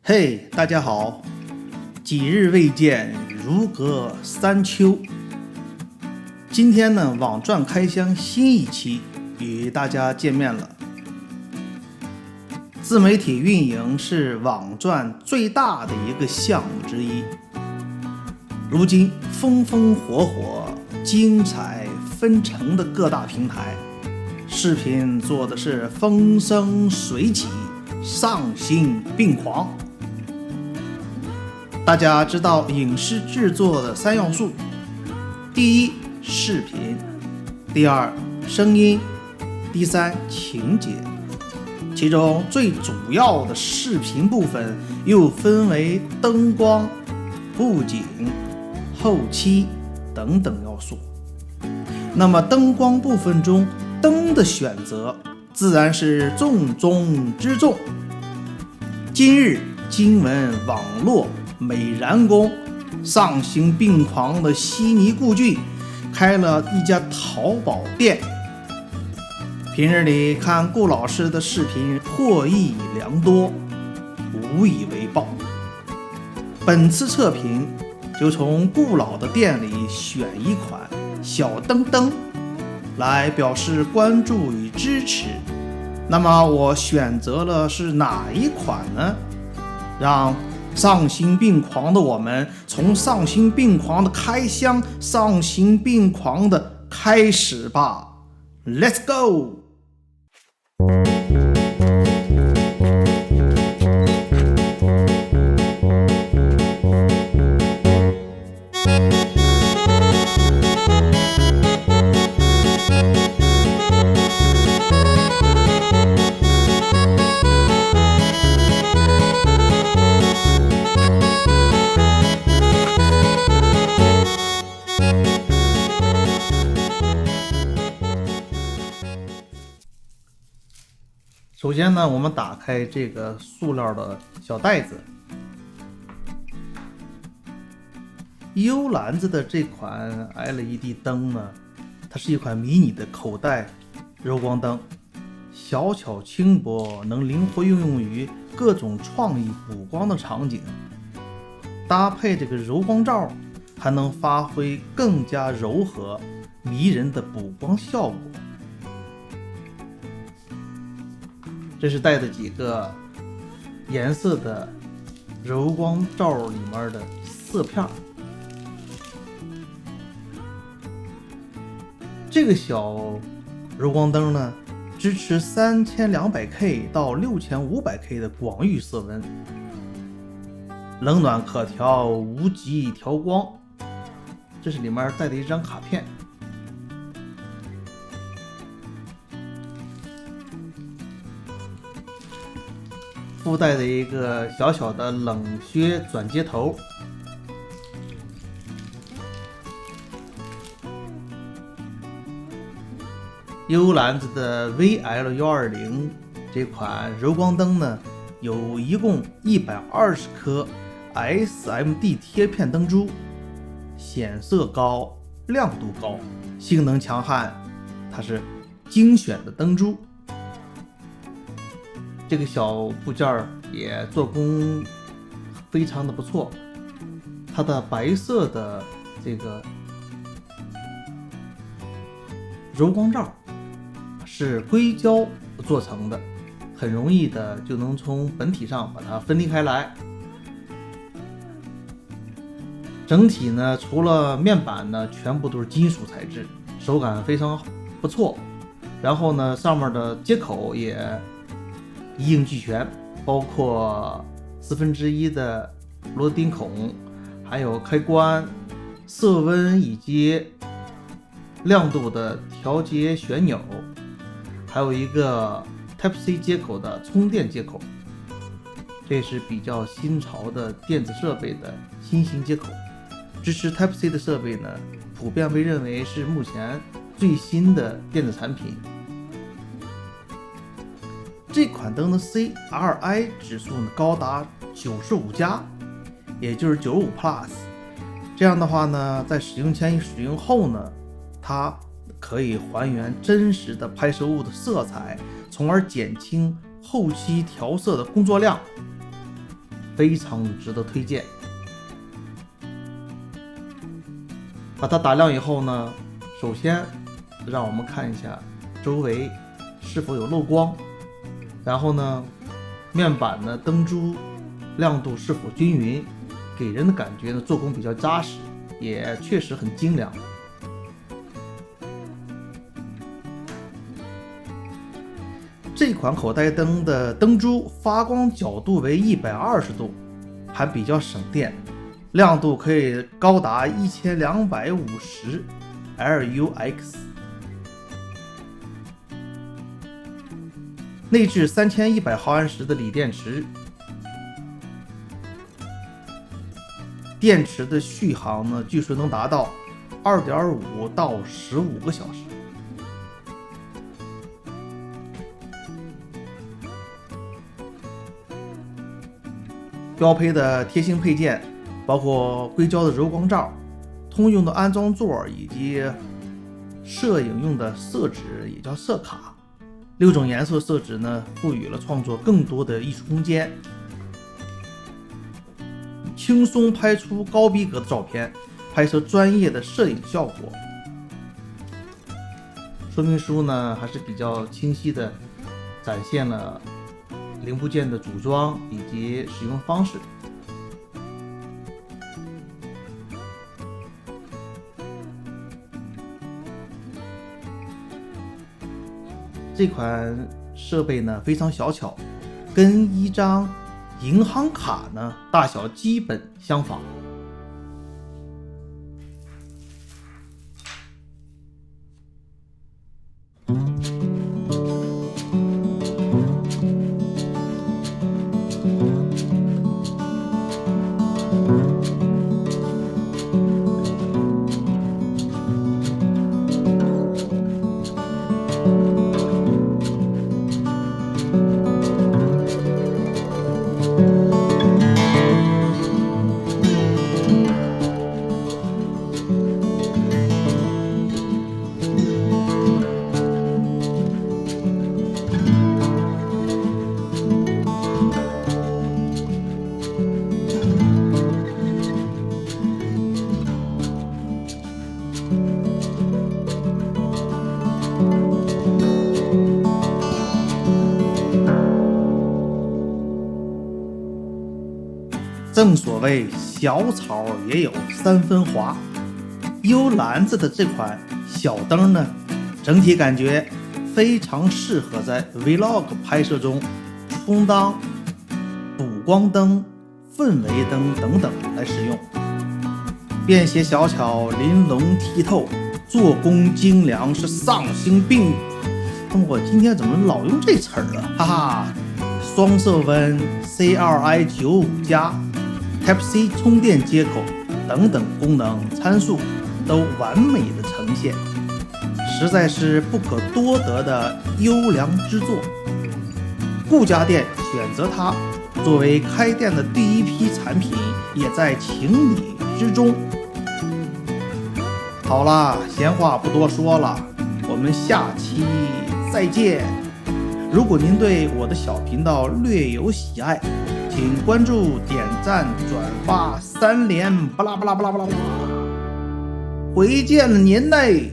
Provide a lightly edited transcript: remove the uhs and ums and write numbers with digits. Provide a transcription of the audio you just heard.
嘿，大家好，几日未见，如隔三秋。今天呢，网赚开箱新一期与大家见面了。自媒体运营是网赚最大的一个项目之一，如今风风火火、精彩纷呈的各大平台，视频做的是风生水起、丧心病狂。大家知道影视制作的三要素：第一，视频；第二，声音；第三，情节。其中最主要的视频部分又分为灯光、布景、后期等等要素。那么灯光部分中，灯的选择自然是重中之重。今日惊闻网络美髯公丧心病狂的悉尼顾俊开了一家淘宝店。平日里看顾老师的视频获益良多，无以为报。本次测评就从顾老的店里选一款小灯灯来表示关注与支持。那么我选择了是哪一款呢？让丧心病狂的我们从丧心病狂的开箱，丧心病狂的开始吧。 Let's go。 首先呢，我们打开这个塑料的小袋子。幽兰子的这款 LED 灯呢，它是一款迷你的口袋柔光灯，小巧轻薄，能灵活运用于各种创意补光的场景。搭配这个柔光罩，还能发挥更加柔和迷人的补光效果。这是带的几个颜色的柔光罩里面的色片。这个小柔光灯呢，支持3200K 到6500K 的广域色温，冷暖可调，无极调光。这是里面带的一张卡片。附带的一个小小的冷靴转接头。幽兰子的 VL120 这款柔光灯呢，有一共120颗 SMD 贴片灯珠，显色高，亮度高，性能强悍，它是精选的灯珠。这个小部件也做工非常的不错，它的白色的这个柔光罩是硅胶做成的，很容易的就能从本体上把它分离开来。整体呢，除了面板呢，全部都是金属材质，手感非常不错。然后呢，上面的接口也一应俱全，包括1/4的螺钉孔，还有开关、色温以及亮度的调节旋钮，还有一个 Type-C 接口的充电接口。这是比较新潮的电子设备的新型接口。支持 Type-C 的设备呢，普遍被认为是目前最新的电子产品。这款灯的 CRI 指数呢高达95+，也就是95 Plus。这样的话呢，在使用前与使用后呢，它可以还原真实的拍摄物的色彩，从而减轻后期调色的工作量。非常值得推荐。把它打亮以后呢，首先让我们看一下周围是否有漏光，然后呢，面板的灯珠亮度是否均匀，给人的感觉呢做工比较扎实，也确实很精良。这款口袋灯的灯珠发光角度为120度，还比较省电，亮度可以高达1250 LUX。内置3100毫安时的锂电池，电池的续航呢，据说能达到2.5到15个小时。标配的贴心配件包括硅胶的柔光罩、通用的安装座以及摄影用的色纸，也叫色卡。6种颜色色纸呢，赋予了创作更多的艺术空间，轻松拍出高逼格的照片，拍摄专业的摄影效果。说明书呢还是比较清晰的展现了零部件的组装以及使用方式。这款设备呢非常小巧，跟一张银行卡呢大小基本相仿。正所谓小草也有三分滑，幽蓝子的这款小灯呢，整体感觉非常适合在 Vlog 拍摄中充当补光灯、氛围灯等等来使用。便携小巧，玲珑剔透，做工精良，是丧心病。我今天怎么老用这词儿了？哈哈！双色温 C2i95+Type-C 充电接口等等功能参数都完美的呈现，实在是不可多得的优良之作。顾家电选择它作为开店的第一批产品，也在情理之中。好啦，闲话不多说了，我们下期再见。如果您对我的小频道略有喜爱，请关注、点赞、转发3连，巴拉巴拉巴拉巴拉巴拉，回见了您嘞！